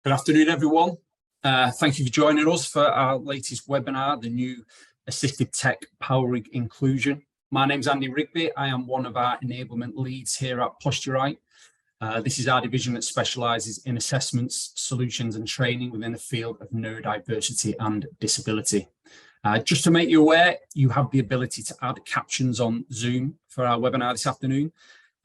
Good afternoon, everyone. Thank you for joining us for our latest webinar, the new Assistive Tech Powering Inclusion. My name's Andy Rigby. I am one of our enablement leads here at Posturite. This is our division that specialises in assessments, solutions and training within the field of neurodiversity and disability. Just to make you aware, you have the ability to add captions on Zoom for our webinar this afternoon.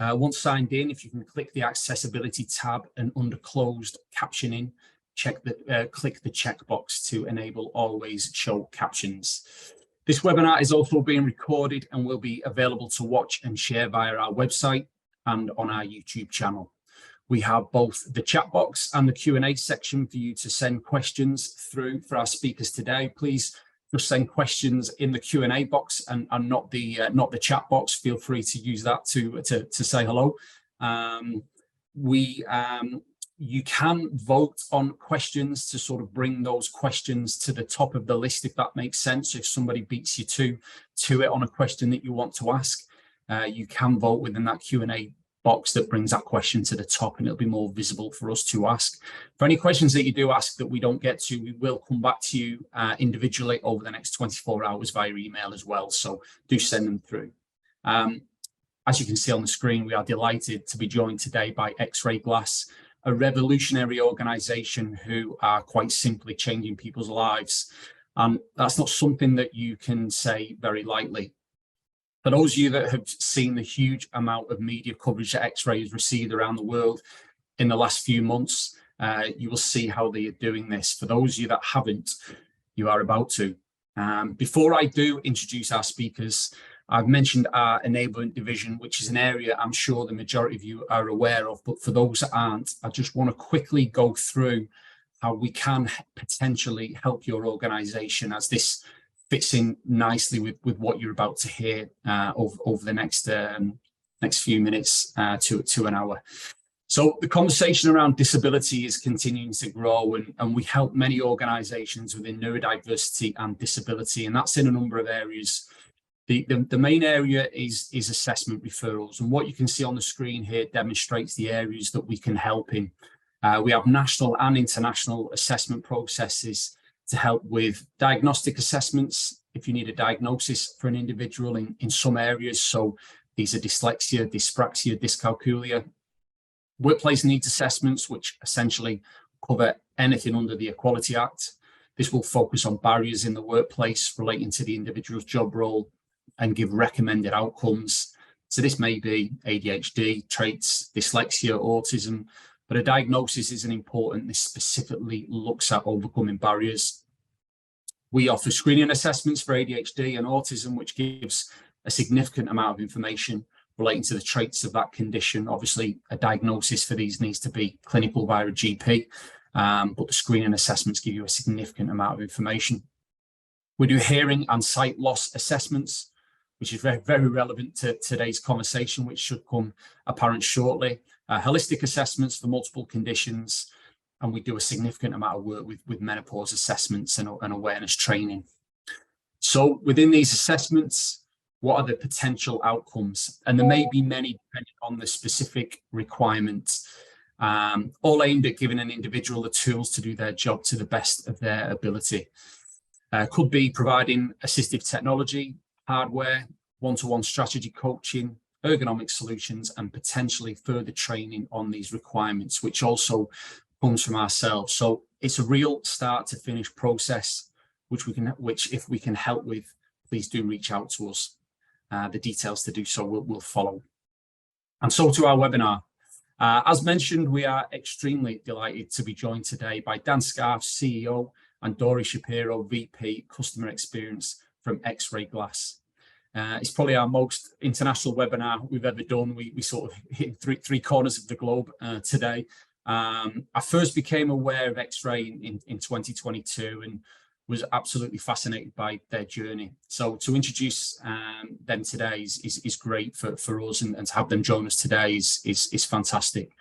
Once signed in, if you can click the accessibility tab and under closed captioning, click the checkbox to enable always show captions. This webinar is also being recorded and will be available to watch and share via our website and on our YouTube channel. We have both the chat box and the Q&A section for you to send questions through for our speakers today. Please just send questions in the Q&A box and not the chat box. Feel free to use that to say hello. You can vote on questions to sort of bring those questions to the top of the list, if that makes sense. If somebody beats you to it on a question that you want to ask, you can vote within that Q&A box that brings that question to the top, and it'll be more visible for us to ask. For any questions that you do ask that we don't get to, we will come back to you individually over the next 24 hours via email as well, so do send them through. As you can see on the screen, we are delighted to be joined today by XRAI Glass, a revolutionary organisation who are quite simply changing people's lives, and that's not something that you can say very lightly. For those of you that have seen the huge amount of media coverage that XRAI has received around the world in the last few months, you will see how they are doing this. For those of you that haven't, you are about to. Before I do introduce our speakers, I've mentioned our enablement division, which is an area I'm sure the majority of you are aware of, but for those that aren't, I just want to quickly go through how we can potentially help your organisation, as this fits in nicely with what you're about to hear over the next few minutes to an hour. So the conversation around disability is continuing to grow, and we help many organisations within neurodiversity and disability, and that's in a number of areas. The main area is assessment referrals, and what you can see on the screen here demonstrates the areas that we can help in. We have national and international assessment processes to help with diagnostic assessments if you need a diagnosis for an individual in some areas. So these are dyslexia, dyspraxia, dyscalculia. Workplace needs assessments, which essentially cover anything under the Equality Act. This will focus on barriers in the workplace relating to the individual's job role and give recommended outcomes. So this may be ADHD, traits, dyslexia, autism, but a diagnosis isn't important. This specifically looks at overcoming barriers. We offer screening assessments for ADHD and autism, which gives a significant amount of information relating to the traits of that condition. Obviously, a diagnosis for these needs to be clinical via a GP, but the screening assessments give you a significant amount of information. We do hearing and sight loss assessments, which is very, very relevant to today's conversation, which should come apparent shortly. Holistic assessments for multiple conditions, and we do a significant amount of work with menopause assessments and awareness training. So within these assessments, what are the potential outcomes? And there may be many depending on the specific requirements, all aimed at giving an individual the tools to do their job to the best of their ability. Could be providing assistive technology, hardware, one-to-one strategy coaching, ergonomic solutions, and potentially further training on these requirements, which also comes from ourselves. So it's a real start to finish process, which if we can help with, please do reach out to us. The details to do so will follow. And so to our webinar. As mentioned, we are extremely delighted to be joined today by Dan Scarf, CEO, and Dory Shapiro, VP Customer Experience from XRAI Glass. It's probably our most international webinar we've ever done. We sort of hit three corners of the globe today. I first became aware of XRAI in 2022 and was absolutely fascinated by their journey. So to introduce them today is great for us, and to have them join us today is fantastic.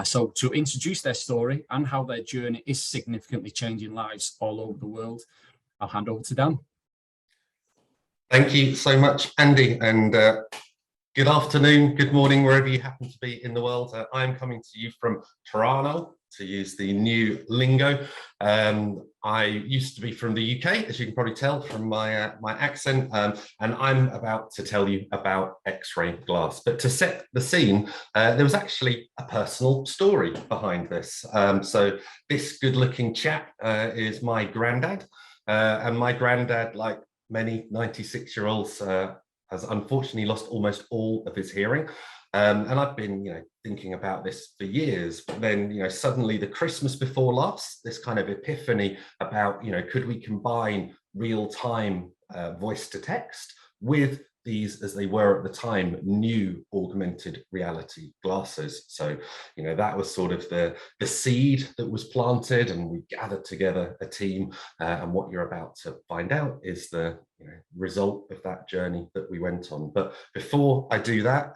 So to introduce their story and how their journey is significantly changing lives all over the world, I'll hand over to Dan. Thank you so much, Andy, and Good afternoon, good morning, wherever you happen to be in the world. I'm coming to you from Toronto, to use the new lingo. I used to be from the UK, as you can probably tell from my accent, and I'm about to tell you about XRAI Glass. But to set the scene, there was actually a personal story behind this. So this good-looking chap is my granddad, and my granddad, like many 96-year-olds, has unfortunately lost almost all of his hearing. And I've been, thinking about this for years. But then, suddenly the Christmas before last, this kind of epiphany about, could we combine real-time voice to text with these, as they were at the time, new augmented reality glasses. So, that was sort of the seed that was planted, and we gathered together a team. And what you're about to find out is the result of that journey that we went on. But before I do that,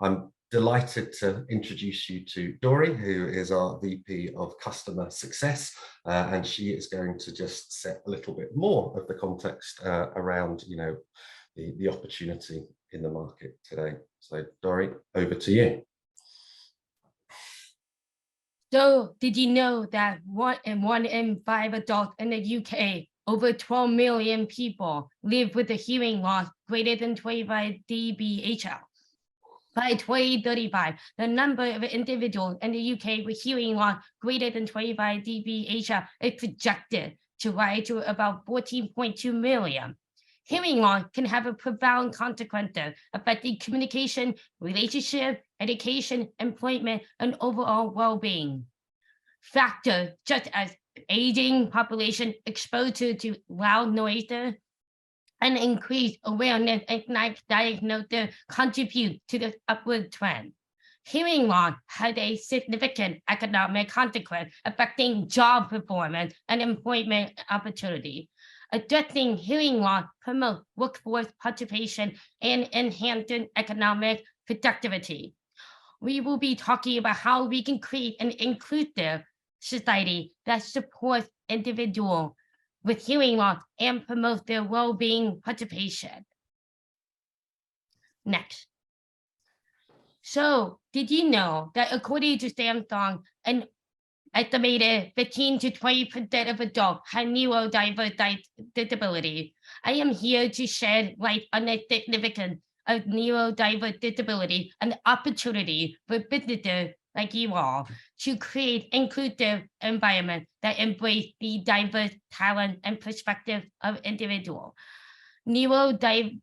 I'm delighted to introduce you to Dory, who is our VP of Customer Success, and she is going to just set a little bit more of the context around, the opportunity in the market today. So Dory, over to you. So did you know that 1 in 5 adults in the UK, over 12 million people, live with a hearing loss greater than 25 dBHL? By 2035, the number of individuals in the UK with hearing loss greater than 25 dBHL is projected to rise to about 14.2 million. Hearing loss can have a profound consequences affecting communication, relationship, education, employment, and overall well-being. Factors such as aging population, exposure to loud noises, and increased awareness and diagnosis contribute to this upward trend. Hearing loss has a significant economic consequence affecting job performance and employment opportunity. Addressing hearing loss promotes workforce participation and enhancing economic productivity. We will be talking about how we can create an inclusive society that supports individuals with hearing loss and promotes their well-being participation. Next. So, did you know that according to Samsung, an estimated 15 to 20% of adults have neurodiverse disability? I am here to shed light on the significance of neurodiverse disability and the opportunity for businesses like you all to create inclusive environment that embrace the diverse talent and perspective of individuals. Neurodiverse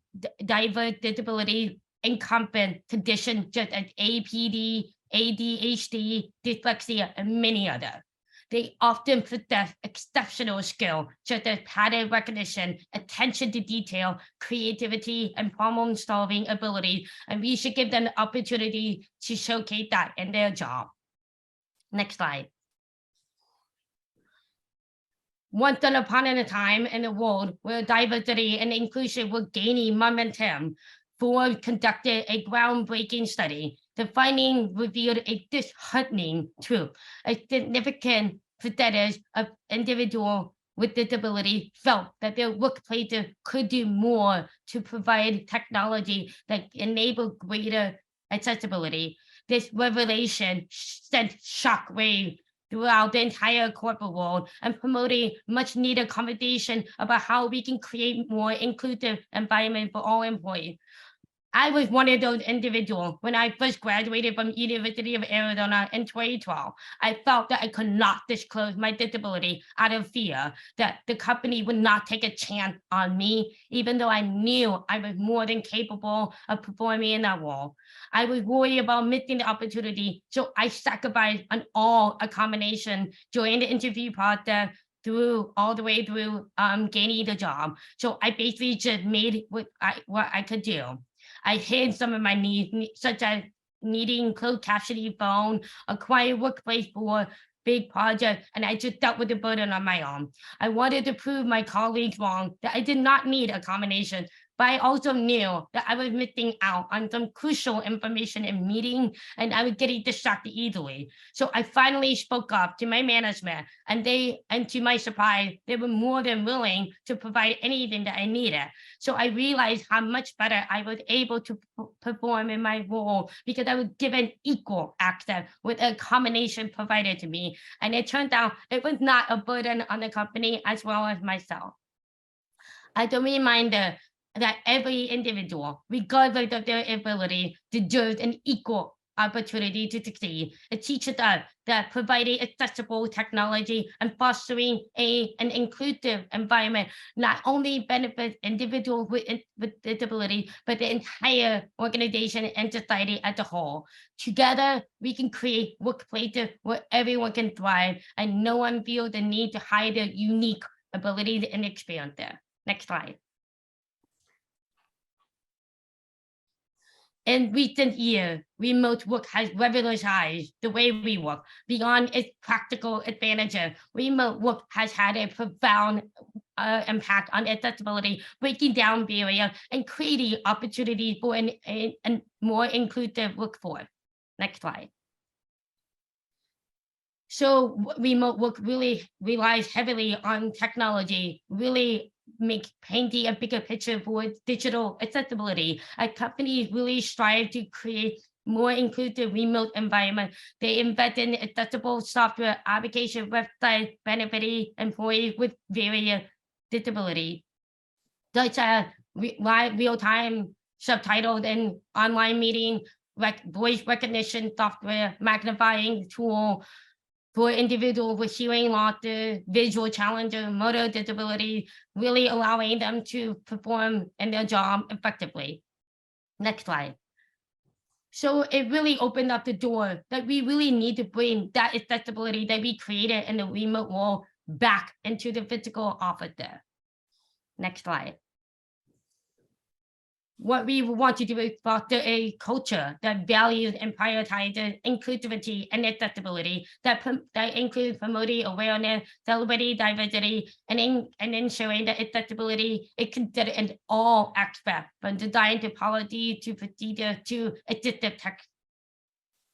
disability encompass conditions such as APD, ADHD, dyslexia, and many others. They often possess exceptional skill such as pattern recognition, attention to detail, creativity, and problem-solving ability, and we should give them the opportunity to showcase that in their job. Next slide. Once upon a time in a world where diversity and inclusion were gaining momentum, Ford conducted a groundbreaking study. The finding revealed a disheartening truth. A significant percentage of individuals with disability felt that their workplaces could do more to provide technology that enable greater accessibility. This revelation sent shockwaves throughout the entire corporate world and promoting much needed conversation about how we can create more inclusive environment for all employees. I was one of those individuals when I first graduated from University of Arizona in 2012. I felt that I could not disclose my disability out of fear that the company would not take a chance on me, even though I knew I was more than capable of performing in that role. I was worried about missing the opportunity, so I sacrificed on all accommodation during the interview process all the way through gaining the job. So I basically just made what I could do. I hid some of my needs, such as needing closed captioning phone, a quiet workplace for big projects, and I just dealt with the burden on my own. I wanted to prove my colleagues wrong, that I did not need a combination, but I also knew that I was missing out on some crucial information in meeting, and I was getting distracted easily. So I finally spoke up to my management, and to my surprise, they were more than willing to provide anything that I needed. So I realized how much better I was able to perform in my role because I was given equal access with a combination provided to me. And it turned out it was not a burden on the company as well as myself. As a reminder that every individual, regardless of their ability, deserves an equal opportunity to succeed. It teaches us that providing accessible technology and fostering an inclusive environment not only benefits individuals with disability, but the entire organization and society as a whole. Together, we can create workplaces where everyone can thrive and no one feels the need to hide their unique abilities and experience there. Next slide. In recent years, remote work has revolutionized the way we work. Beyond its practical advantages, remote work has had a profound impact on accessibility, breaking down barriers and creating opportunities for a more inclusive workforce. Next slide. So remote work really relies heavily on technology, really painting a bigger picture for digital accessibility. Companies really strive to create more inclusive remote environment. They invest in accessible software application websites benefiting employees with various disabilities, such as real-time subtitles and online meeting, voice recognition software, magnifying tool for individuals with hearing losses, visual challenges, motor disability, really allowing them to perform in their job effectively. Next slide. So it really opened up the door that we really need to bring that accessibility that we created in the remote world back into the physical office there. Next slide. What we want to do is foster a culture that values and prioritizes inclusivity and accessibility, that includes promoting awareness, celebrating diversity, and ensuring that accessibility is considered in all aspects, from design to policy to procedure to assistive tech.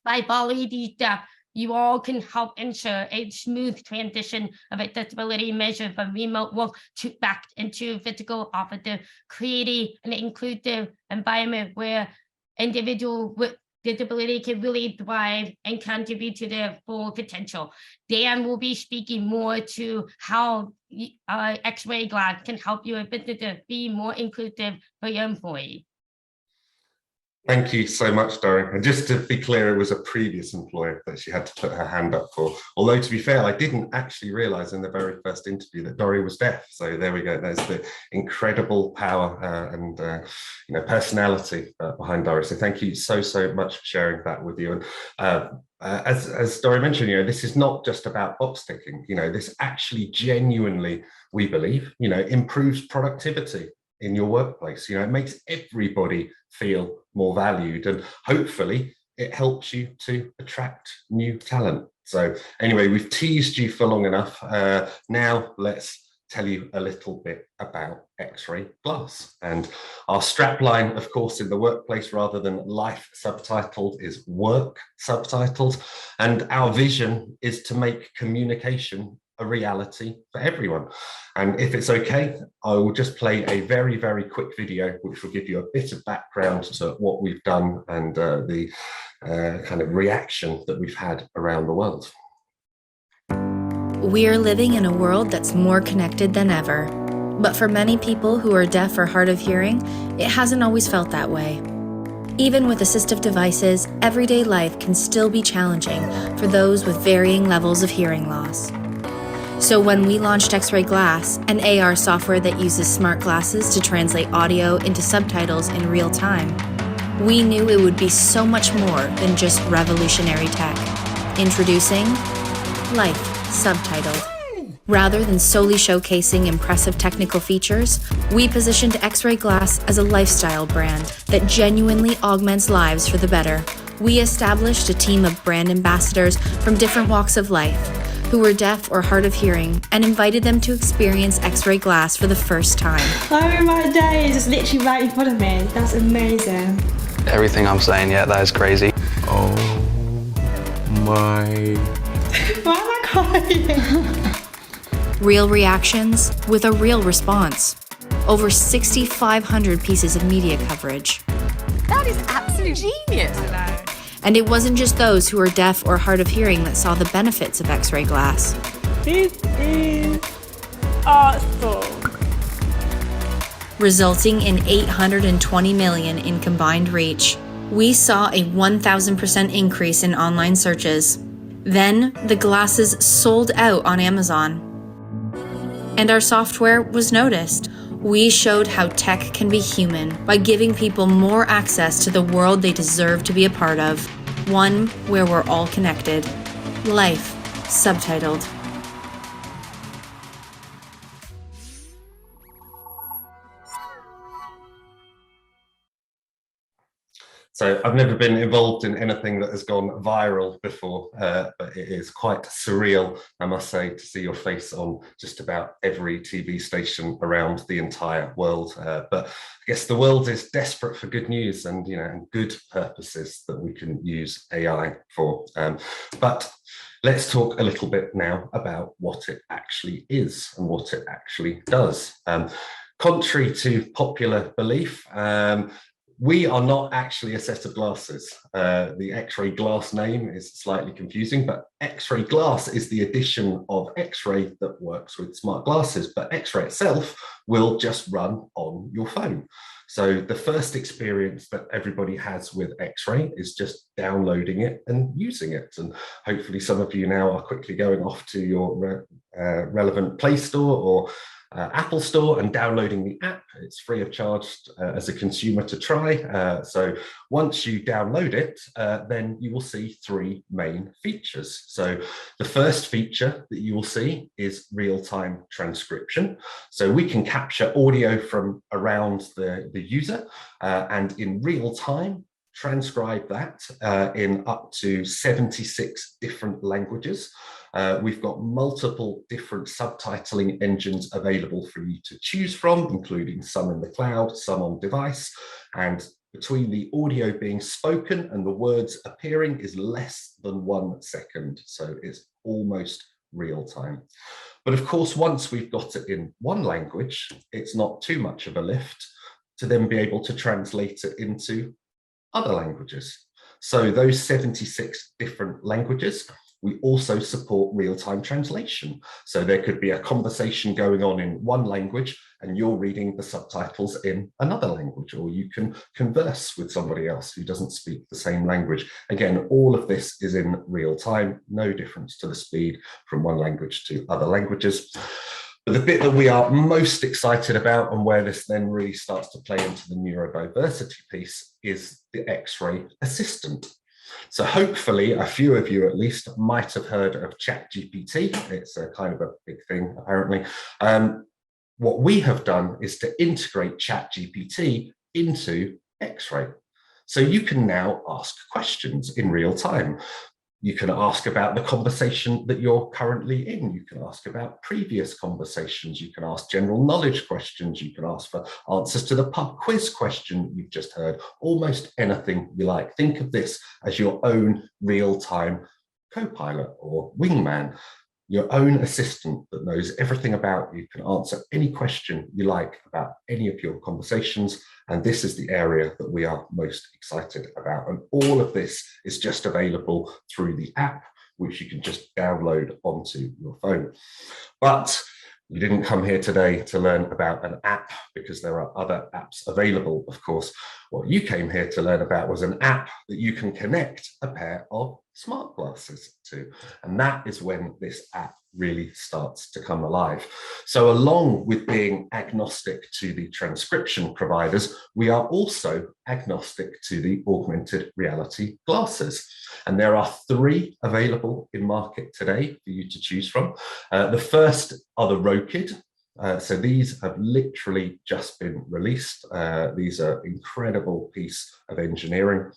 By following these steps, you all can help ensure a smooth transition of accessibility measures from remote work back into physical offices, creating an inclusive environment where individuals with disability can really thrive and contribute to their full potential. Dan will be speaking more to how XRAI Glass can help your business be more inclusive for your employees. Thank you so much, Doreen. And just to be clear, it was a previous employer that she had to put her hand up for. Although, to be fair, I didn't actually realize in the very first interview that Doreen was deaf. So there we go. There's the incredible power and personality behind Doreen. So thank you so much for sharing that with you. And as Doreen mentioned, this is not just about box ticking. This actually genuinely, we believe, improves productivity in your workplace. It makes everybody feel more valued, and hopefully it helps you to attract new talent. So anyway, we've teased you for long enough. Now let's tell you a little bit about XRAI Glass. And our strapline, of course, in the workplace, rather than life subtitled, is work subtitled. And our vision is to make communication a reality for everyone. And if it's okay, I will just play a very quick video which will give you a bit of background to what we've done and the kind of reaction that we've had around the world. We're living in a world that's more connected than ever. But for many people who are deaf or hard of hearing, it hasn't always felt that way. Even with assistive devices, everyday life can still be challenging for those with varying levels of hearing loss. So when we launched XRAI Glass, an AR software that uses smart glasses to translate audio into subtitles in real time, we knew it would be so much more than just revolutionary tech. Introducing Life Subtitled. Rather than solely showcasing impressive technical features, we positioned XRAI Glass as a lifestyle brand that genuinely augments lives for the better. We established a team of brand ambassadors from different walks of life, who were deaf or hard of hearing and invited them to experience XRAI Glass for the first time. Oh my days, it's literally right in front of me. That's amazing. Everything I'm saying, yeah, that is crazy. Oh my... Why am I crying? Real reactions with a real response. Over 6,500 pieces of media coverage. That is absolute genius. And it wasn't just those who are deaf or hard of hearing that saw the benefits of XRAI Glass. This is awesome. Resulting in 820 million in combined reach. We saw a 1,000% increase in online searches. Then, the glasses sold out on Amazon. And our software was noticed. We showed how tech can be human by giving people more access to the world they deserve to be a part of. One where we're all connected. Life, subtitled. So I've never been involved in anything that has gone viral before, but it is quite surreal, I must say, to see your face on just about every TV station around the entire world. But I guess the world is desperate for good news and, and good purposes that we can use AI for. But let's talk a little bit now about what it actually is and what it actually does. Contrary to popular belief, we are not actually a set of glasses. The XRAI Glass name is slightly confusing, but XRAI Glass is the addition of XRAI that works with smart glasses, but XRAI itself will just run on your phone. So the first experience that everybody has with XRAI is just downloading it and using it. And hopefully some of you now are quickly going off to your relevant Play Store or Apple Store and downloading the app. It's free of charge as a consumer to try. So once you download it, then you will see three main features. So the first feature that you will see is real-time transcription. So we can capture audio from around the user and in real time transcribe that in up to 76 different languages. We've got multiple different subtitling engines available for you to choose from, including some in the cloud, some on device. And between the audio being spoken and the words appearing is less than 1 second. So it's almost real time. But of course, once we've got it in one language, it's not too much of a lift to then be able to translate it into other languages. So those 76 different languages, we also support real-time translation. So there could be a conversation going on in one language and you're reading the subtitles in another language, or you can converse with somebody else who doesn't speak the same language. Again, all of this is in real time, no difference to the speed from one language to other languages. But the bit that we are most excited about and where this then really starts to play into the neurodiversity piece is the XRAI Assistant. So hopefully a few of you at least might have heard of ChatGPT. It's a kind of a big thing apparently. What we have done is to integrate ChatGPT into XRAI. So you can now ask questions in real time. You can ask about the conversation that you're currently in. You can ask about previous conversations. You can ask general knowledge questions. You can ask for answers to the pub quiz question you've just heard. Almost anything you like. Think of this as your own real-time co-pilot or wingman, your own assistant that knows everything about you, can answer any question you like about any of your conversations. And this is the area that we are most excited about. And all of this is just available through the app, which you can just download onto your phone. But you didn't come here today to learn about an app, because there are other apps available, of course. What you came here to learn about was an app that you can connect a pair of smart glasses to. And that is when this app really starts to come alive. So along with being agnostic to the transcription providers, we are also agnostic to the augmented reality glasses. And there are 3 available in market today for you to choose from. The first are the Rokid. So these have literally just been released. These are incredible piece of engineering.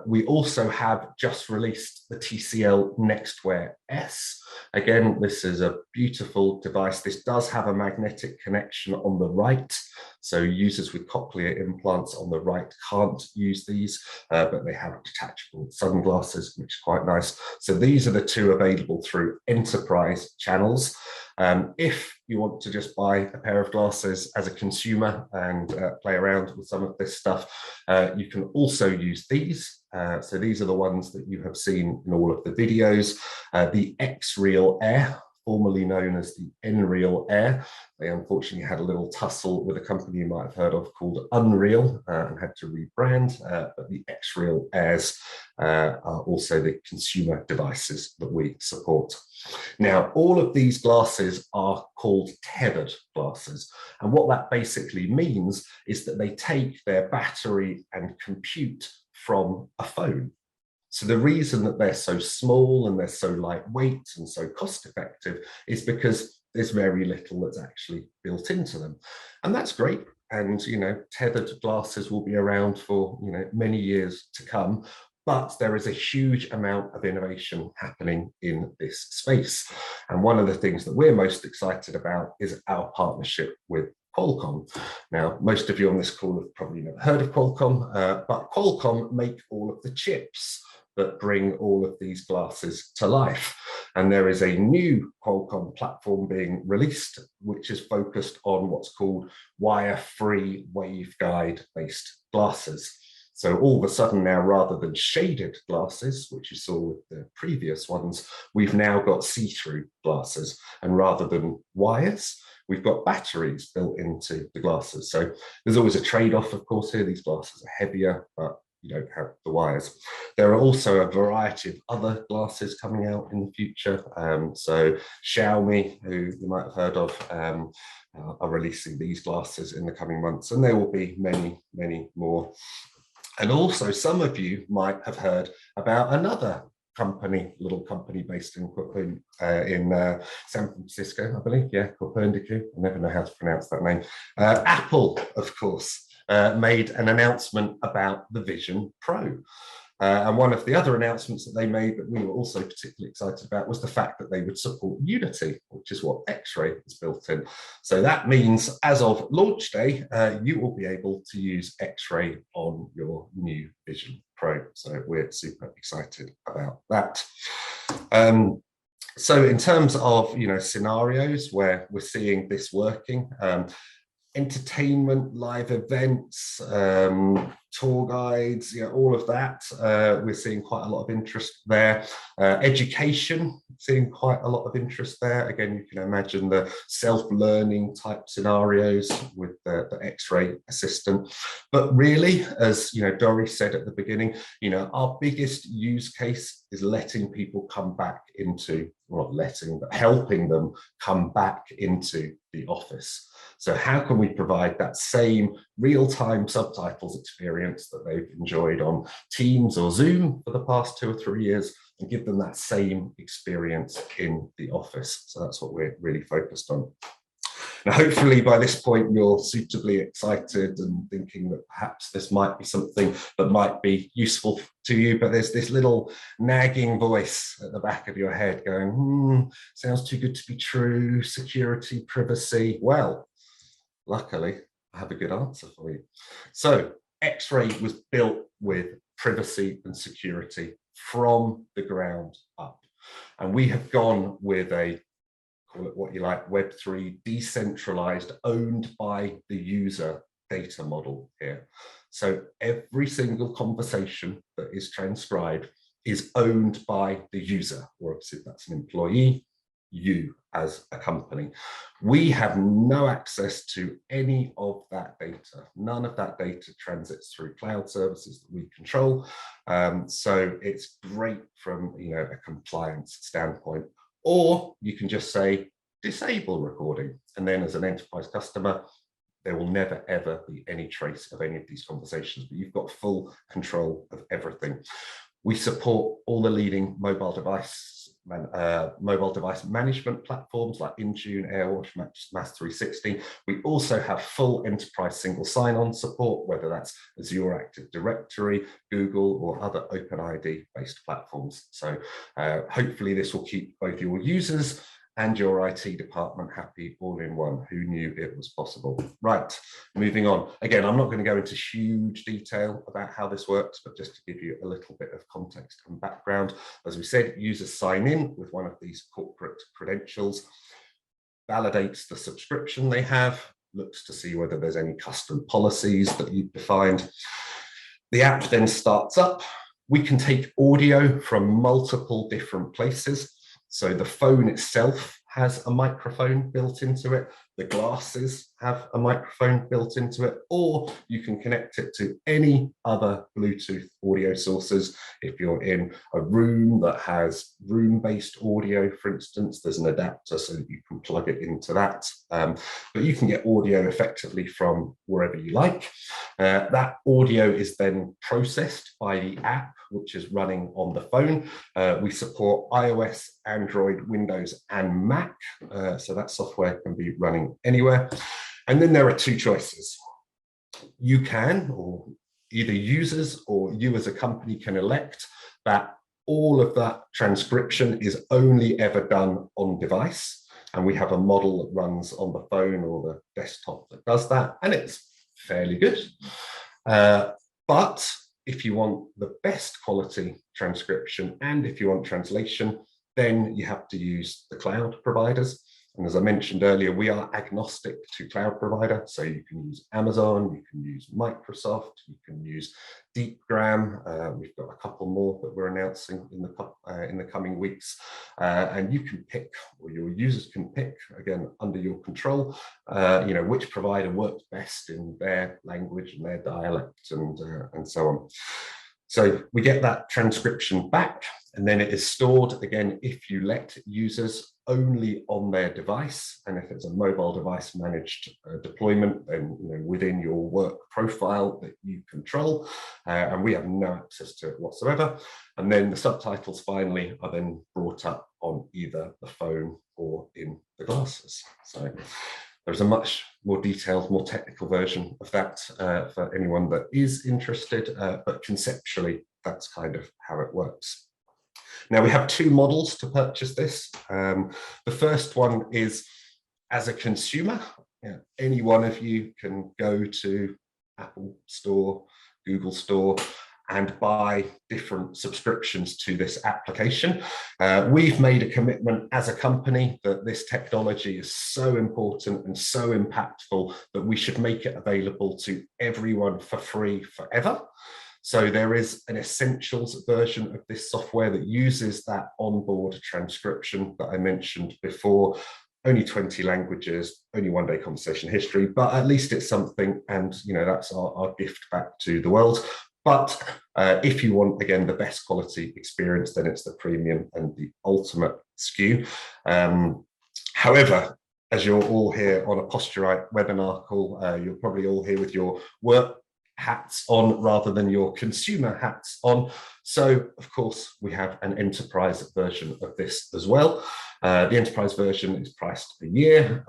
We also have just released the TCL NextWear S. Again, this is a beautiful device. This does have a magnetic connection on the right. So users with cochlear implants on the right can't use these, but they have detachable sunglasses, which is quite nice. So these are the two available through enterprise channels. If you want to just buy a pair of glasses as a consumer and play around with some of this stuff, you can also use these. So these are the ones that you have seen in all of the videos. The XRAI Air, formerly known as the NREAL Air. They unfortunately had a little tussle with a company you might have heard of called Unreal and had to rebrand, but the XRAI Airs are also the consumer devices that we support. Now, all of these glasses are called tethered glasses. And what that basically means is that they take their battery and compute from a phone. So the reason that they're so small and they're so lightweight and so cost effective is because there's very little that's actually built into them. And that's great. And, you know, tethered glasses will be around for, you know, many years to come. But there is a huge amount of innovation happening in this space. And one of the things that we're most excited about is our partnership with Qualcomm. Now, most of you on this call have probably never heard of Qualcomm, but Qualcomm make all of the chips that bring all of these glasses to life. And there is a new Qualcomm platform being released, which is focused on what's called wire-free waveguide-based glasses. So all of a sudden now, rather than shaded glasses, which you saw with the previous ones, we've now got see-through glasses. And rather than wires, we've got batteries built into the glasses. So there's always a trade-off, of course, here. These glasses are heavier, but you don't have the wires. There are also a variety of other glasses coming out in the future. So Xiaomi, who you might have heard of, are releasing these glasses in the coming months, and there will be many, many more. And also some of you might have heard about another company, little company based in San Francisco, I believe, yeah, Copernicus. I never know how to pronounce that name. Apple, of course, made an announcement about the Vision Pro. And one of the other announcements that they made that we were also particularly excited about was the fact that they would support Unity, which is what XRAI is built in. So that means as of launch day, you will be able to use XRAI on your new Vision Pro. So we're super excited about that. So in terms of, you know, scenarios where we're seeing this working, entertainment, live events, tour guides, you know, all of that. We're seeing quite a lot of interest there. Education, seeing quite a lot of interest there. Again, you can imagine the self-learning type scenarios with the XRAI assistant. But really, as you know, Doris said at the beginning, you know, our biggest use case is letting people come back into, well, not letting, but helping them come back into the office. So how can we provide that same real-time subtitles experience that they've enjoyed on Teams or Zoom for the past 2 or 3 years and give them that same experience in the office? So that's what we're really focused on. Now, hopefully by this point, you're suitably excited and thinking that perhaps this might be something that might be useful to you, but there's this little nagging voice at the back of your head going, sounds too good to be true, security, privacy. Well, luckily, I have a good answer for you. So XRAI was built with privacy and security from the ground up. And we have gone with a, call it what you like, Web3 decentralized, owned by the user data model here. So every single conversation that is transcribed is owned by the user, or if that's an employee, you as a company. We have no access to any of that data. None of that data transits through cloud services that we control. So it's great from, you know, a compliance standpoint. Or you can just say disable recording, and then as an enterprise customer, there will never ever be any trace of any of these conversations, but you've got full control of everything. We support all the leading mobile device mobile device management platforms like Intune, AirWatch, Mass 360. We also have full enterprise single sign-on support, whether that's Azure Active Directory, Google, or other OpenID based platforms. So hopefully this will keep both your users and your IT department happy all in one. Who knew it was possible? Right, moving on. Again, I'm not going to go into huge detail about how this works, but just to give you a little bit of context and background. As we said, users sign in with one of these corporate credentials, validates the subscription they have, looks to see whether there's any custom policies that you've defined. The app then starts up. We can take audio from multiple different places. So the phone itself has a microphone built into it. The glasses have a microphone built into it, or you can connect it to any other Bluetooth audio sources. If you're in a room that has room-based audio, for instance, there's an adapter so that you can plug it into that. But you can get audio effectively from wherever you like. That audio is then processed by the app, which is running on the phone. We support iOS, Android, Windows, and Mac. So that software can be running anywhere. And then there are two choices. You can, or either users or you as a company can elect that all of that transcription is only ever done on device. And we have a model that runs on the phone or the desktop that does that, and it's fairly good. But if you want the best quality transcription and if you want translation, then you have to use the cloud providers. And as I mentioned earlier, we are agnostic to cloud provider. So you can use Amazon, you can use Microsoft, you can use DeepGram. We've got a couple more that we're announcing in the coming weeks. And you can pick, or your users can pick, again, under your control, which provider works best in their language and their dialect and so on. So we get that transcription back, and then it is stored, again, if you let users, only on their device. And if it's a mobile device managed deployment, then within your work profile that you control, and we have no access to it whatsoever. And then the subtitles finally are then brought up on either the phone or in the glasses. So there's a much more detailed, more technical version of that for anyone that is interested, but conceptually, that's kind of how it works. Now, we have two models to purchase this. The first one is as a consumer. Any one of you can go to Apple Store, Google Store, and buy different subscriptions to this application. We've made a commitment as a company that this technology is so important and so impactful that we should make it available to everyone for free forever. So there is an essentials version of this software that uses that onboard transcription that I mentioned before. Only 20 languages, only one-day conversation history, but at least it's something, and that's our gift back to the world. But if you want, again, the best quality experience, then it's the premium and the ultimate SKU. However, as you're all here on a Posturite webinar call, you're probably all here with your work hats on rather than your consumer hats on. So, of course, we have an enterprise version of this as well. The enterprise version is priced a year.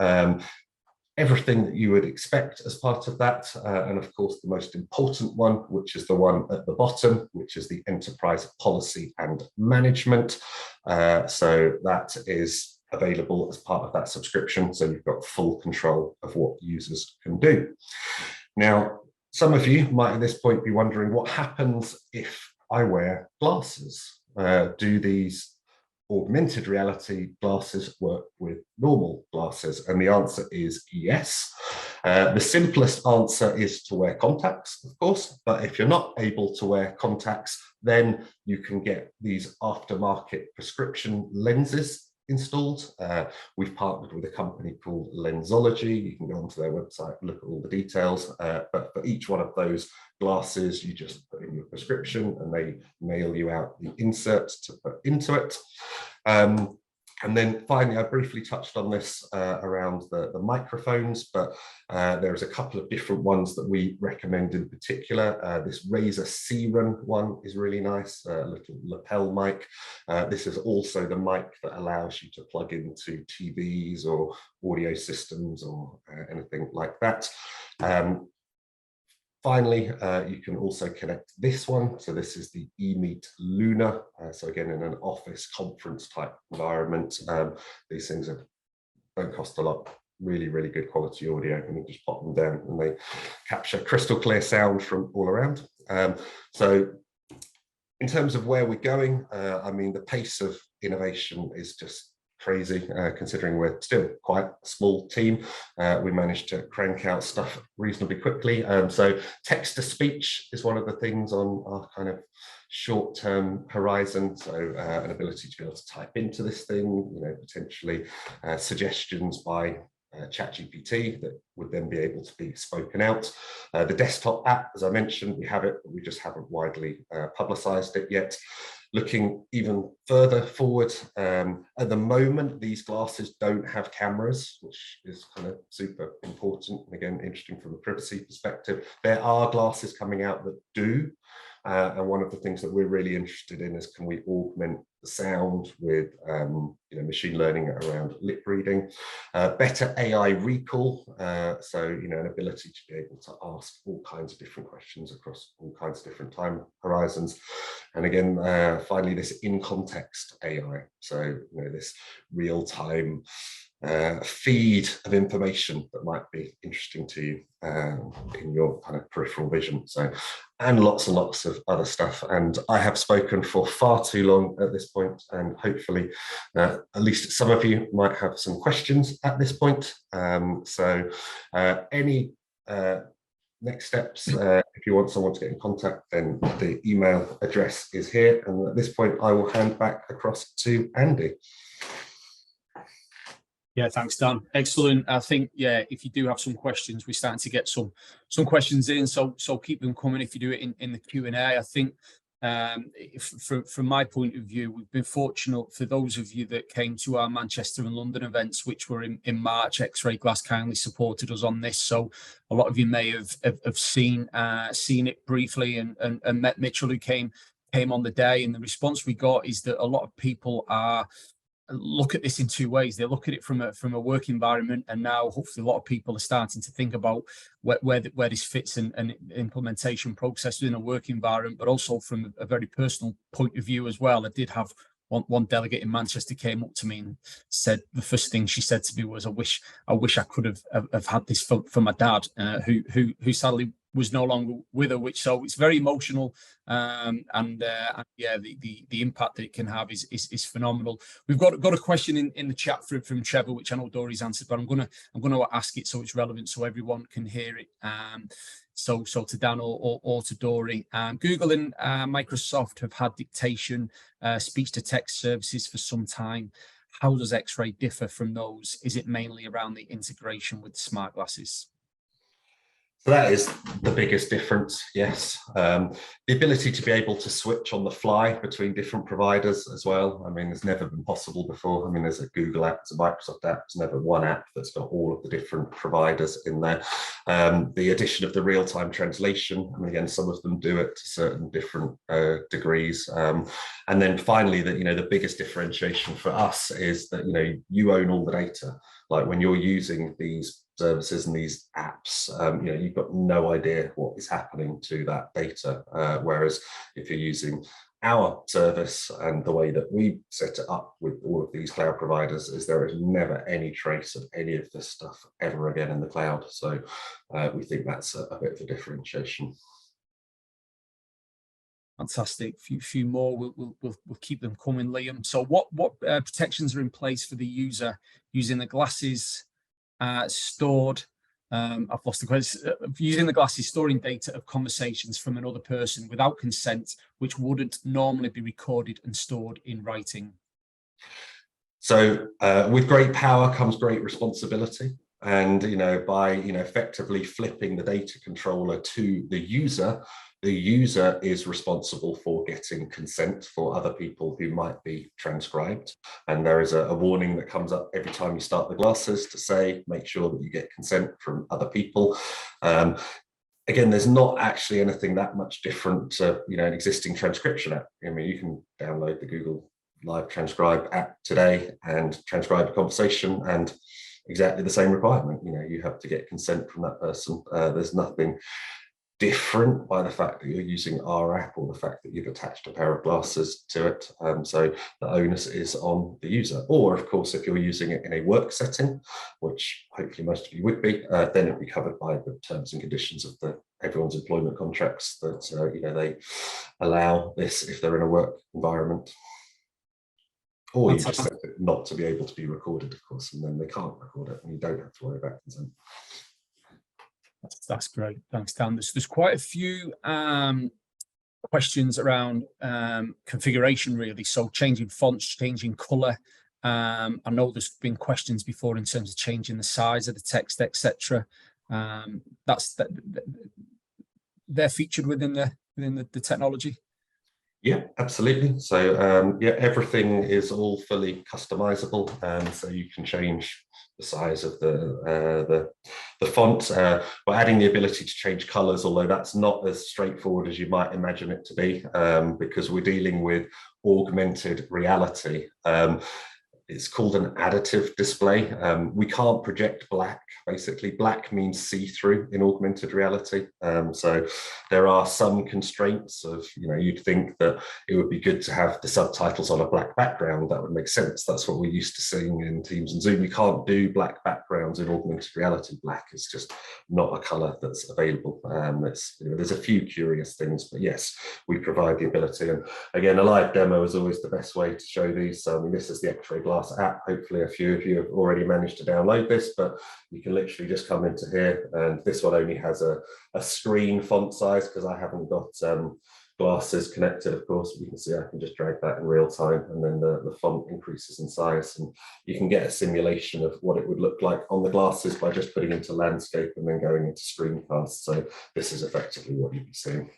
Everything that you would expect as part of that. And of course, the most important one, which is the one at the bottom, which is the enterprise policy and management. So that is available as part of that subscription. So you've got full control of what users can do. Now, some of you might at this point be wondering what happens if I wear glasses. Do these augmented reality glasses work with normal glasses? And the answer is yes. The simplest answer is to wear contacts, of course, but if you're not able to wear contacts, then you can get these aftermarket prescription lenses installed. We've partnered with a company called Lensology. You can go onto their website, look at all the details, but for each one of those glasses, you just put in your prescription and they mail you out the inserts to put into it. And then finally, I briefly touched on this around the microphones, but there's a couple of different ones that we recommend in particular. This Razer C-Run one is really nice, a little lapel mic. This is also the mic that allows you to plug into TVs or audio systems or anything like that. Finally, you can also connect this one. So this is the eMeet Luna. So again, in an office conference type environment, these things don't cost a lot. Really, really good quality audio. And you just pop them down and they capture crystal clear sound from all around. So in terms of where we're going, I mean, the pace of innovation is just crazy, considering we're still quite a small team. We managed to crank out stuff reasonably quickly. So text to speech is one of the things on our kind of short-term horizon. So an ability to be able to type into this thing, you know, potentially suggestions by ChatGPT that would then be able to be spoken out. The desktop app, as I mentioned, we have it, but we just haven't widely publicized it yet. Looking even further forward, at the moment, these glasses don't have cameras, which is kind of super important. And again, interesting from a privacy perspective. There are glasses coming out that do. And one of the things that we're really interested in is, can we augment the sound with you know, machine learning around lip reading, better AI recall, so you know, an ability to be able to ask all kinds of different questions across all kinds of different time horizons, and again, finally, this in-context AI, so you know, this real-time feed of information that might be interesting to you in your kind of peripheral vision. So, and lots of other stuff. And I have spoken for far too long at this point, and hopefully at least some of you might have some questions at this point. So any next steps, if you want someone to get in contact, then the email address is here. And at this point, I will hand back across to Andy. Yeah, thanks, Dan. Excellent. I think, yeah, if you do have some questions, we're starting to get some questions in. So keep them coming if you do it in the Q&A. I think from my point of view, we've been fortunate for those of you that came to our Manchester and London events, which were in March. XRAI Glass kindly supported us on this. So a lot of you may have seen it briefly and met Mitchell, who came on the day. And the response we got is that a lot of people look at this in two ways. They look at it from a work environment, and now hopefully a lot of people are starting to think about where this fits and implementation process within a work environment, but also from a very personal point of view as well. I did have one delegate in Manchester came up to me and said, the first thing she said to me was, I wish I could have had this for my dad, who sadly was no longer with her, so it's very emotional, and yeah, the impact that it can have is phenomenal. We've got a question in the chat from Trevor, which I know Dory's answered, but I'm gonna ask it so it's relevant so everyone can hear it. So to Dan or to Dory, Google and Microsoft have had dictation, speech to text services for some time. How does XRAI differ from those? Is it mainly around the integration with smart glasses? So that is the biggest difference, yes. The ability to be able to switch on the fly between different providers as well. I mean, it's never been possible before. I mean, there's a Google app, there's a Microsoft app, there's never one app that's got all of the different providers in there. The addition of the real-time translation, I mean, again, some of them do it to certain different degrees. And then finally, that, you know, the biggest differentiation for us is that, you know, you own all the data. Like when you're using these services and these apps, you know, you've got no idea what is happening to that data. Whereas if you're using our service and the way that we set it up with all of these cloud providers, is there is never any trace of any of this stuff ever again in the cloud. So we think that's a bit of a differentiation. Fantastic. Few more. We'll keep them coming, Liam. So what protections are in place for the user using the glasses stored? I've lost the question. Using the glasses, storing data of conversations from another person without consent, which wouldn't normally be recorded and stored in writing. So with great power comes great responsibility. And, you know, by, you know, effectively flipping the data controller to the user, the user is responsible for getting consent for other people who might be transcribed. And there is a warning that comes up every time you start the glasses to say, make sure that you get consent from other people. Again, there's not actually anything that much different to, an existing transcription app. I mean, you can download the Google Live Transcribe app today and transcribe a conversation, and exactly the same requirement. You have to get consent from that person. There's nothing different by the fact that you're using our app or the fact that you've attached a pair of glasses to it. So the onus is on the user. Or, of course, if you're using it in a work setting, which hopefully most of you would be, then it'd be covered by the terms and conditions of everyone's employment contracts that they allow this if they're in a work environment. Or you just set it not to be able to be recorded, of course, and then they can't record it, and you don't have to worry about consent. That's great. Thanks, Dan. There's quite a few questions around configuration, really. So changing fonts, changing color. I know there's been questions before in terms of changing the size of the text, etc. They're featured within the technology. Yeah, absolutely. So everything is all fully customizable, so you can change the size of the font. We're adding the ability to change colors, although that's not as straightforward as you might imagine it to be, because we're dealing with augmented reality. It's called an additive display. We can't project black. Basically, black means see-through in augmented reality. So there are some constraints of, you'd think that it would be good to have the subtitles on a black background. That would make sense. That's what we're used to seeing in Teams and Zoom. You can't do black backgrounds in augmented reality. Black is just not a color that's available. There's a few curious things, but yes, we provide the ability. And again, a live demo is always the best way to show these. This is the XRAI Glass app. Hopefully a few of you have already managed to download this, but you can literally just come into here, and this one only has a screen font size because I haven't got glasses connected, of course. You can see I can just drag that in real time, and then the font increases in size, and you can get a simulation of what it would look like on the glasses by just putting into landscape and then going into screencast. So this is effectively what you'd be seeing.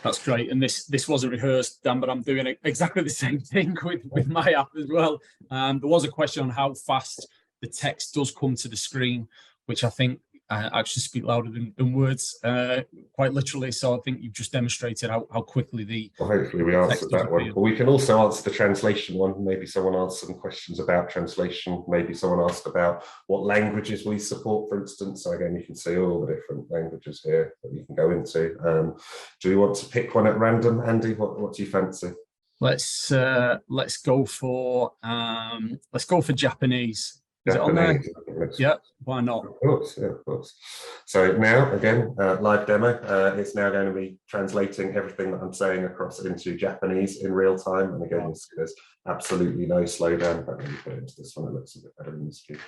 That's great, and this wasn't rehearsed, Dan, but I'm doing exactly the same thing with my app as well. There was a question on how fast the text does come to the screen, which I think actually speak louder than words, quite literally. So I think you've just demonstrated how quickly well, hopefully we answered that one. But we can also answer the translation one. Maybe someone asked some questions about translation. Maybe someone asked about what languages we support, for instance. So again, you can see all the different languages here that you can go into. Do we want to pick one at random, Andy? What do you fancy? Let's go for Japanese. Is it on there? Yeah, why not? Of course, yeah, of course. So now, again, live demo. It's now going to be translating everything that I'm saying across into Japanese in real time. And again, there's absolutely no slowdown. But let me put it into this one. It looks a bit better in this view.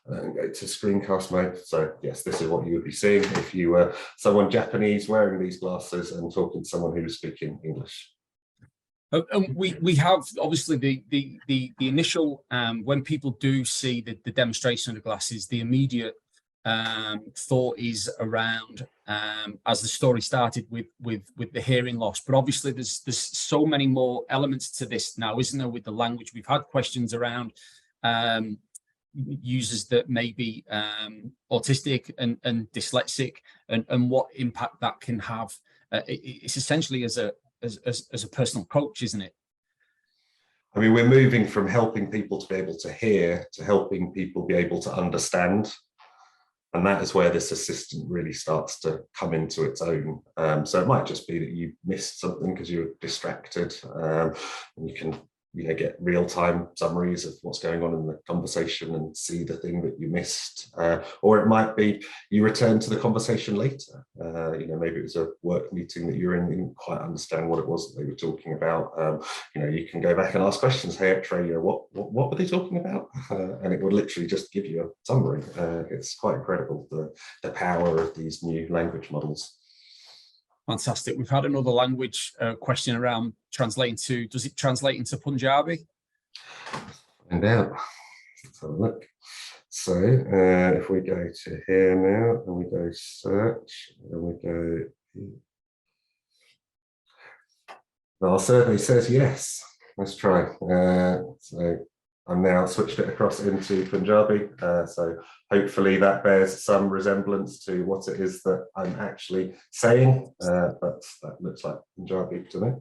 And go to screencast mode. So yes, this is what you would be seeing if you were someone Japanese wearing these glasses and talking to someone who was speaking English. And we have obviously the initial when people do see the demonstration of the glasses, the immediate thought is around as the story started with the hearing loss. But obviously there's so many more elements to this now, isn't there? With the language, we've had questions around users that may be autistic and dyslexic, and what impact that can have. It's essentially as a personal coach, isn't it? I mean, we're moving from helping people to be able to hear to helping people be able to understand. And that is where this assistant really starts to come into its own. So it might just be that you missed something because you were distracted, and you can get real-time summaries of what's going on in the conversation and see the thing that you missed. Or it might be you return to the conversation later. Maybe it was a work meeting that you're in, you didn't quite understand what it was that they were talking about. You can go back and ask questions. Hey, XRAI, what were they talking about? And it would literally just give you a summary. It's quite incredible, the power of these new language models. Fantastic. We've had another language question around translating to, does it translate into Punjabi? Find out. Let's have a look. So if we go to here now, and we go search, and we go Well, our survey says yes. Let's try. So I'm now switched it across into Punjabi. So hopefully that bears some resemblance to what it is that I'm actually saying. But that looks like Punjabi to me.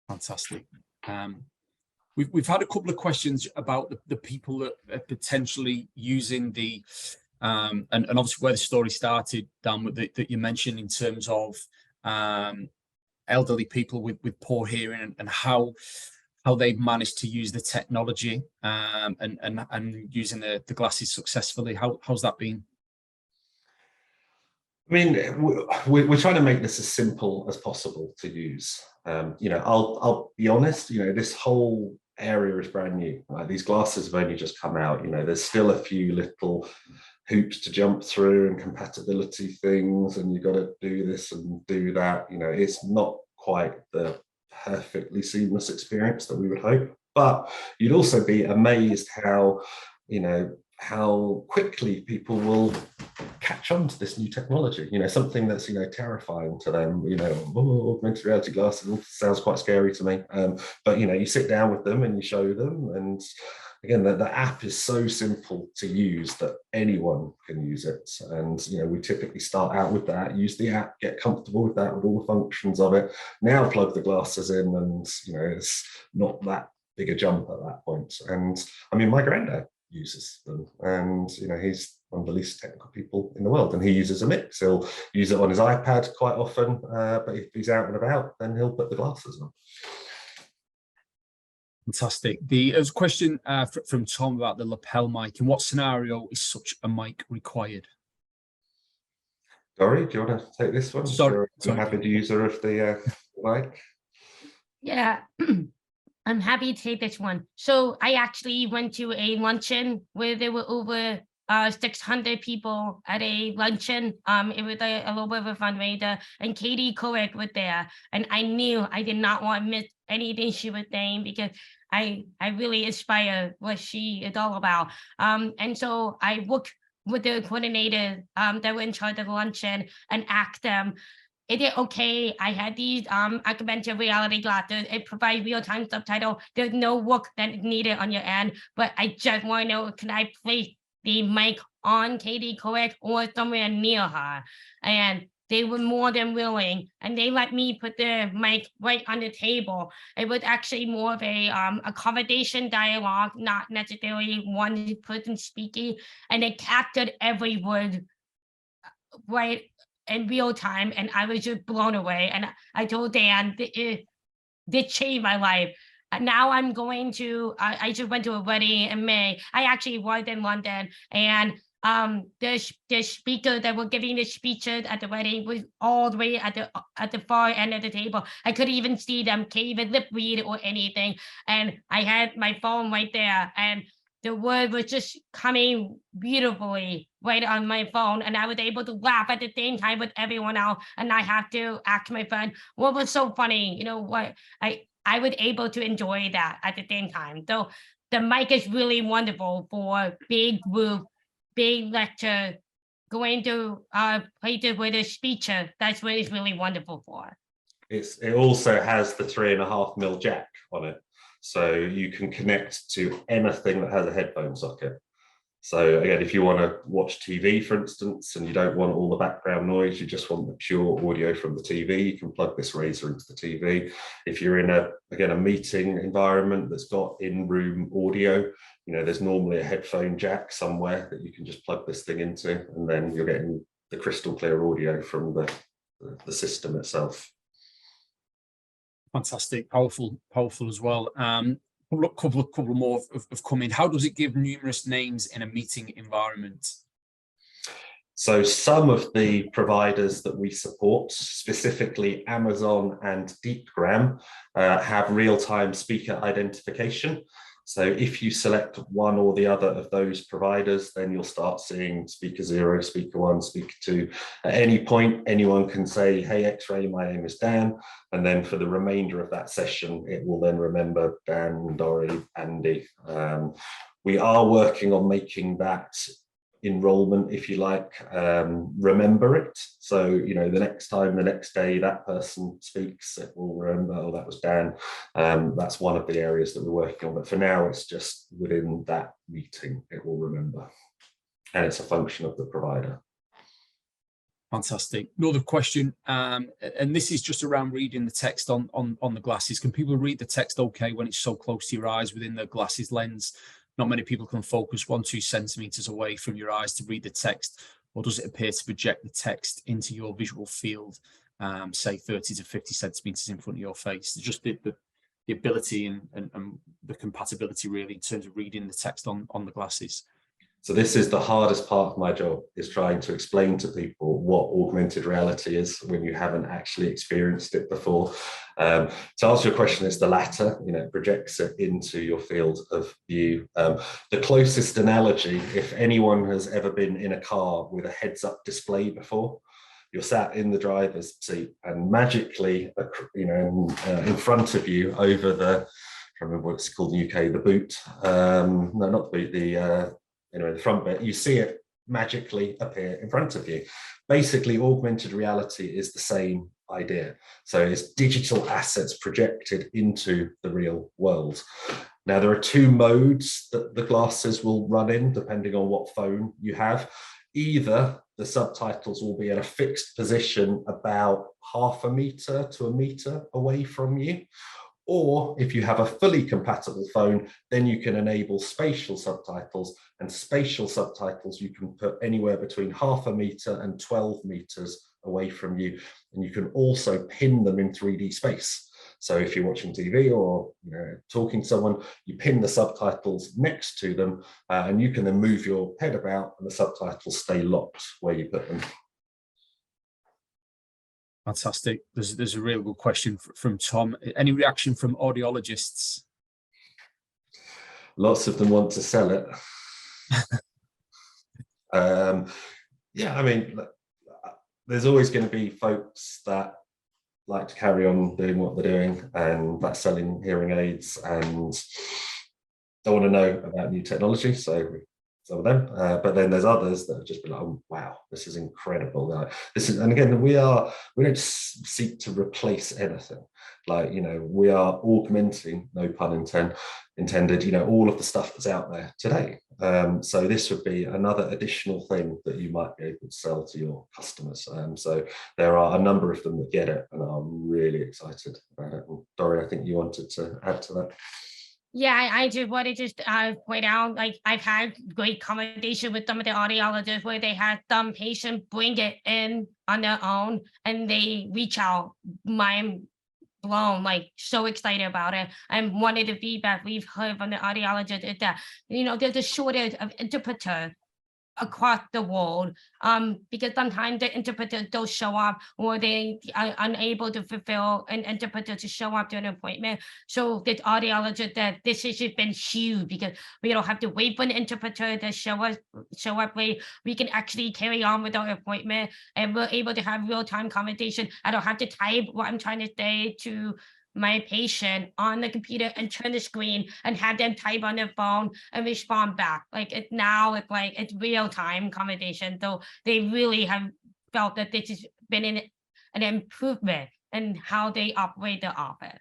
Fantastic. We've had a couple of questions about the people that are potentially using the and obviously where the story started, Dan, with that you mentioned in terms of elderly people with poor hearing and how they've managed to use the technology and using the glasses successfully. How's that been? I mean, we're trying to make this as simple as possible to use. You know, I'll be honest, you know, this whole area is brand new. Right? These glasses have only just come out. You know, there's still a few little hoops to jump through and compatibility things, and you've got to do this and do that. You know, it's not quite the perfectly seamless experience that we would hope, but you'd also be amazed how, you know, how quickly people will catch on to this new technology. You know, something that's, you know, terrifying to them. You know, augmented reality glasses sounds quite scary to me, but you know, you sit down with them and you show them, and again, the app is so simple to use that anyone can use it. And you know, we typically start out with that, use the app, get comfortable with that, with all the functions of it, now plug the glasses in, and you know, it's not that big a jump at that point. And I mean, my granddad uses them, and you know, he's one of the least technical people in the world, and he uses a mix. He'll use it on his iPad quite often, but if he's out and about, then he'll put the glasses on. Fantastic. There's a question from Tom about the lapel mic. In what scenario is such a mic required? Dory, do you want to take this one? Sorry. You're an avid user of the mic. Yeah, I'm happy to take this one. So I actually went to a luncheon where there were over 600 people at a luncheon. It was a little bit of a fundraiser, and Katie Couric was there. And I knew I did not want to miss anything she was saying, because I really inspire what she is all about. And so I worked with the coordinators that were in charge of the luncheon and asked them, is it okay? I had these augmented reality glasses. It provides real-time subtitle. There's no work that is needed on your end, but I just want to know, can I place the mic on Katie Couric or somewhere near her? And they were more than willing, and they let me put the mic right on the table. It was actually more of a conversation dialogue, not necessarily one person speaking, and it captured every word right in real time, and I was just blown away. And I told Dan, it changed my life. Now I'm going to, I just went to a wedding in May. I actually was in London, and the speaker that were giving the speeches at the wedding was all the way at the far end of the table. I couldn't even see them, can't even lip read or anything. And I had my phone right there, and the word was just coming beautifully right on my phone, and I was able to laugh at the same time with everyone else. And I have to ask my friend, what was so funny? You know what? I was able to enjoy that at the same time. So the mic is really wonderful for big group, big lecture, going to places with a speaker. That's what it's really wonderful for. It also has the 3.5mm jack on it, so you can connect to anything that has a headphone socket. So again, if you want to watch TV, for instance, and you don't want all the background noise, you just want the pure audio from the TV, you can plug this razor into the TV. If you're in a meeting environment that's got in-room audio, you know, there's normally a headphone jack somewhere that you can just plug this thing into, and then you're getting the crystal clear audio from the system itself. Fantastic, powerful as well. Couple more have come in. How does it give numerous names in a meeting environment? So some of the providers that we support, specifically Amazon and Deepgram, have real-time speaker identification. So if you select one or the other of those providers, then you'll start seeing speaker 0, speaker 1, speaker 2. At any point, anyone can say, hey, XRAI, my name is Dan. And then for the remainder of that session, it will then remember Dan, Dory, Andy. We are working on making that enrollment, if you like, remember it. So, you know, the next time, the next day that person speaks, it will remember, oh, that was Dan. That's one of the areas that we're working on. But for now, it's just within that meeting, it will remember. And it's a function of the provider. Fantastic. Another question, and this is just around reading the text on the glasses. Can people read the text okay when it's so close to your eyes within the glasses lens? Not many people can focus 1-2 centimeters away from your eyes to read the text, or does it appear to project the text into your visual field, say 30 to 50 centimeters in front of your face? Just the ability and the compatibility really in terms of reading the text on the glasses. So this is the hardest part of my job, is trying to explain to people what augmented reality is when you haven't actually experienced it before. To answer your question, it's the latter. You know, it projects it into your field of view. The closest analogy, if anyone has ever been in a car with a heads-up display before, you're sat in the driver's seat and magically, you know, in front of you over the, I can't remember what it's called in the UK, the boot. No, not the boot, anyway, the front bit, you see it magically appear in front of you. Basically, augmented reality is the same idea. So it's digital assets projected into the real world. Now, there are two modes that the glasses will run in, depending on what phone you have. Either the subtitles will be at a fixed position about 0.5 meter to 1 meter away from you. Or if you have a fully compatible phone, then you can enable spatial subtitles, and spatial subtitles you can put anywhere between 0.5 meter and 12 meters away from you. And you can also pin them in 3D space. So if you're watching TV or, you know, talking to someone, you pin the subtitles next to them, and you can then move your head about and the subtitles stay locked where you put them. Fantastic. There's a real good question from Tom. Any reaction from audiologists? Lots of them want to sell it. Yeah, I mean, there's always going to be folks that like to carry on doing what they're doing, and that's selling hearing aids, and don't want to know about new technology. So some of them, but then there's others that have just been like, oh, wow, this is incredible. This is, and again, we don't seek to replace anything. Like, you know, we are augmenting, no pun intended, you know, all of the stuff that's out there today. So this would be another additional thing that you might be able to sell to your customers. So there are a number of them that get it and are really excited about it. And Dory, I think you wanted to add to that. Yeah, I just wanted to point out, like, I've had great conversation with some of the audiologists where they had some patient bring it in on their own and they reach out, mind blown, like so excited about it. And one of the feedback we've heard from the audiologist is that, you know, there's a shortage of interpreters across the world, because sometimes the interpreters don't show up, or they are unable to fulfill an interpreter to show up to an appointment. So this audiologist that this has just been huge, because we don't have to wait for an interpreter to show up late. We can actually carry on with our appointment, and we're able to have real-time conversation. I don't have to type what I'm trying to say to my patient on the computer and turn the screen and have them type on their phone and respond back. Like it's real-time conversation. So they really have felt that this has been an improvement in how they operate the office.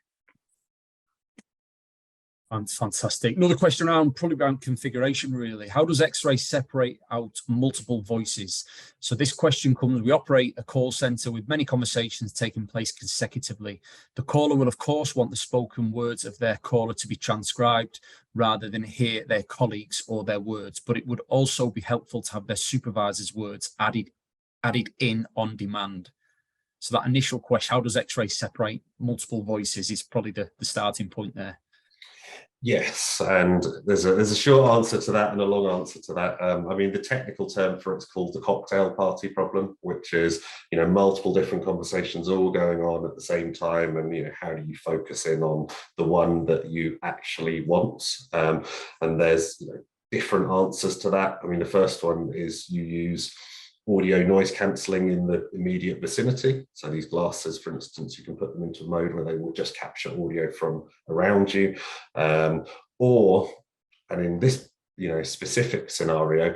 Fantastic. Another question probably around configuration, really. How does XRAI separate out multiple voices? So this question comes, we operate a call center with many conversations taking place consecutively. The caller will, of course, want the spoken words of their caller to be transcribed rather than hear their colleagues or their words, but it would also be helpful to have their supervisor's words added in on demand. So that initial question, how does XRAI separate multiple voices, is probably the starting point there. Yes, and there's a short answer to that and a long answer to that. I mean, the technical term for it's called the cocktail party problem, which is, you know, multiple different conversations all going on at the same time, and, you know, how do you focus in on the one that you actually want? And there's, you know, different answers to that. I mean, the first one is you use audio noise cancelling in the immediate vicinity. So these glasses, for instance, you can put them into a mode where they will just capture audio from around you. And in this, you know, specific scenario,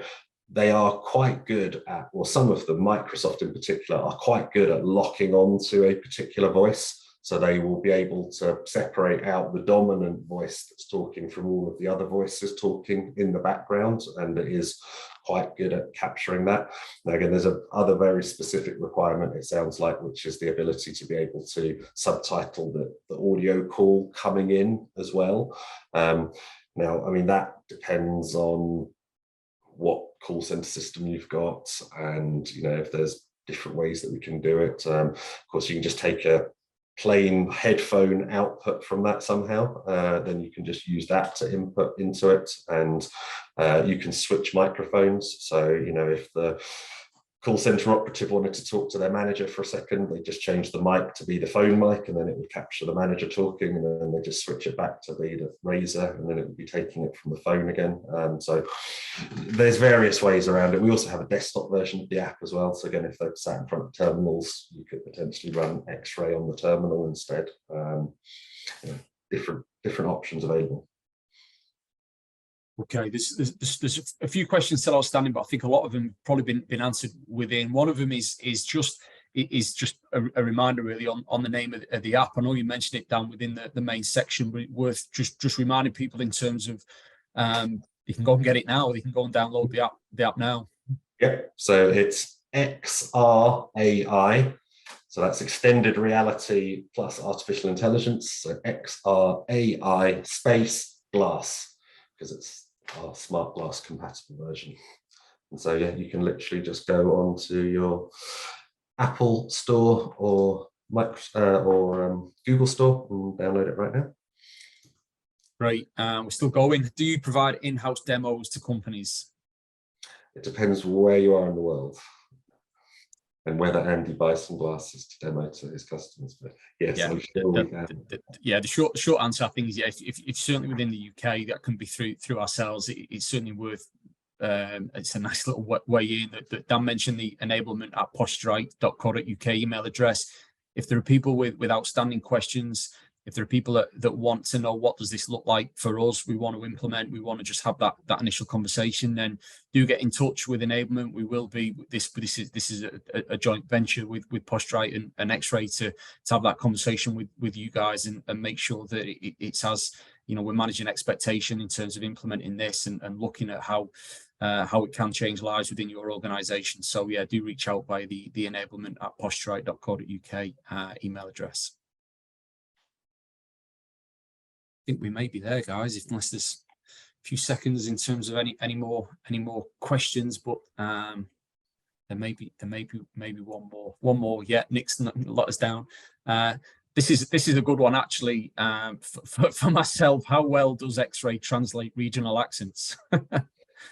they are quite good at, or some of them, Microsoft in particular, are quite good at locking on to a particular voice. So they will be able to separate out the dominant voice that's talking from all of the other voices talking in the background, and it is quite good at capturing that. Now, again, there's a other very specific requirement, it sounds like, which is the ability to be able to subtitle the audio call coming in as well. Now, I mean, that depends on what call center system you've got, and you know, if there's different ways that we can do it. Of course, you can just take a plain headphone output from that somehow, then you can just use that to input into it, and you can switch microphones. So, you know, if the call center operative wanted to talk to their manager for a second, they just change the mic to be the phone mic, and then it would capture the manager talking, and then they just switch it back to be the razor, and then it would be taking it from the phone again. So there's various ways around it. We also have a desktop version of the app as well. So again, if they're sat in front of terminals, you could potentially run X-Ray on the terminal instead. You know, different options available. Okay, there's a few questions still outstanding, but I think a lot of them probably been answered within. One of them is just a reminder really on the name of the app. I know you mentioned it down within the main section, but worth just reminding people in terms of you can go and get it now. You can go and download the app now. Yep. So it's XRAI. So that's extended reality plus artificial intelligence. So XRAI space glass, because it's our smart glass compatible version. And so yeah, you can literally just go onto your Apple store or Google store and download it right now. Right, we're still going. Do you provide in-house demos to companies? It depends where you are in the world and whether Andy buys some glasses to demo to his customers. But yes, yeah, I'm sure we can. The short answer, I think, is yes. If certainly within the UK, that can be through ourselves. It's certainly worth. It's a nice little way in. That Dan mentioned the enablement at posturite.co.uk email address. If there are people with outstanding questions, if there are people that want to know what does this look like for us, we want to implement, we want to just have that initial conversation, then do get in touch with enablement. We will be this is a joint venture with Posturite and X-Ray to have that conversation with you guys and make sure that it's as, you know, we're managing expectation in terms of implementing this and looking at how it can change lives within your organization. So yeah, do reach out by the enablement at posturite.co.uk email address. I think we may be there, guys, unless there's a few seconds in terms of any more questions, but there may be one more. Yeah, Nick's let us down. This is a good one actually, for myself. How well does X-Ray translate regional accents? It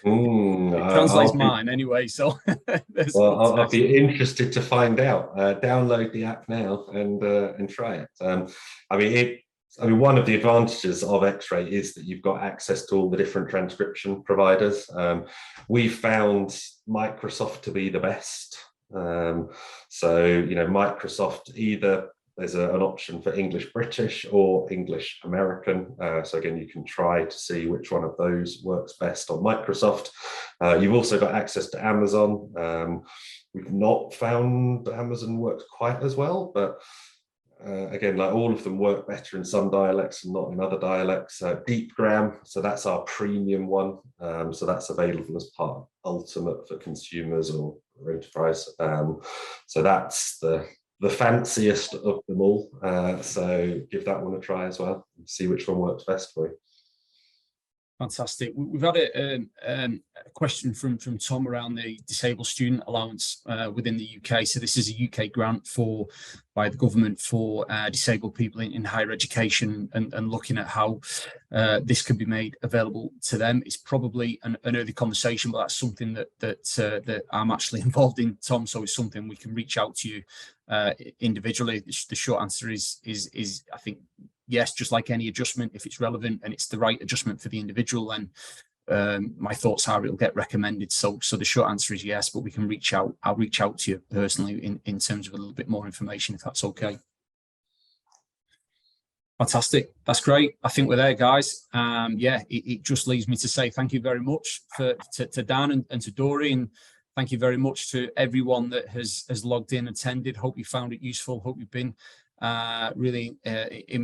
translates mine anyway, so well, I'll be interested to find out. Download the app now and try it. I mean, one of the advantages of X-Ray is that you've got access to all the different transcription providers. We've found Microsoft to be the best. So, you know, Microsoft, either there's an option for English British or English American. So again, you can try to see which one of those works best on Microsoft. You've also got access to Amazon. We've not found Amazon works quite as well, but again, like all of them work better in some dialects and not in other dialects. Deepgram, so that's our premium one. So that's available as part of Ultimate for consumers or enterprise. So that's the fanciest of them all. So give that one a try as well and see which one works best for you. Fantastic. We've had a question from Tom around the disabled student allowance within the UK. So this is a UK grant by the government for disabled people in higher education and looking at how this can be made available to them. It's probably an early conversation, but that's something that I'm actually involved in, Tom. So it's something we can reach out to you individually. The short answer is I think, yes, just like any adjustment, if it's relevant and it's the right adjustment for the individual, then my thoughts are it'll get recommended. So the short answer is yes, but we can reach out. I'll reach out to you personally in terms of a little bit more information, if that's okay. Fantastic. That's great. I think we're there, guys. Yeah, it just leaves me to say thank you very much to Dan and to Dory, and thank you very much to everyone that has logged in, attended. Hope you found it useful. Hope you've been really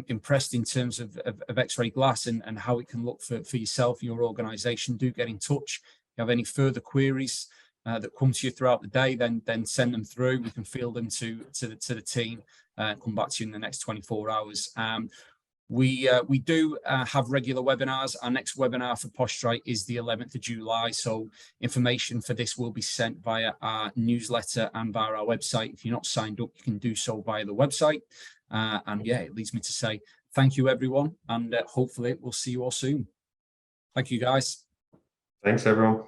impressed in terms of XRAI Glass and how it can look for yourself, your organisation. Do get in touch. If you have any further queries that come to you throughout the day, then send them through. We can field them to the team and come back to you in the next 24 hours. We do have regular webinars. Our next webinar for Posturite is the 11th of July. So information for this will be sent via our newsletter and via our website. If you're not signed up, you can do so via the website. And yeah, it leads me to say thank you, everyone. And hopefully we'll see you all soon. Thank you, guys. Thanks, everyone.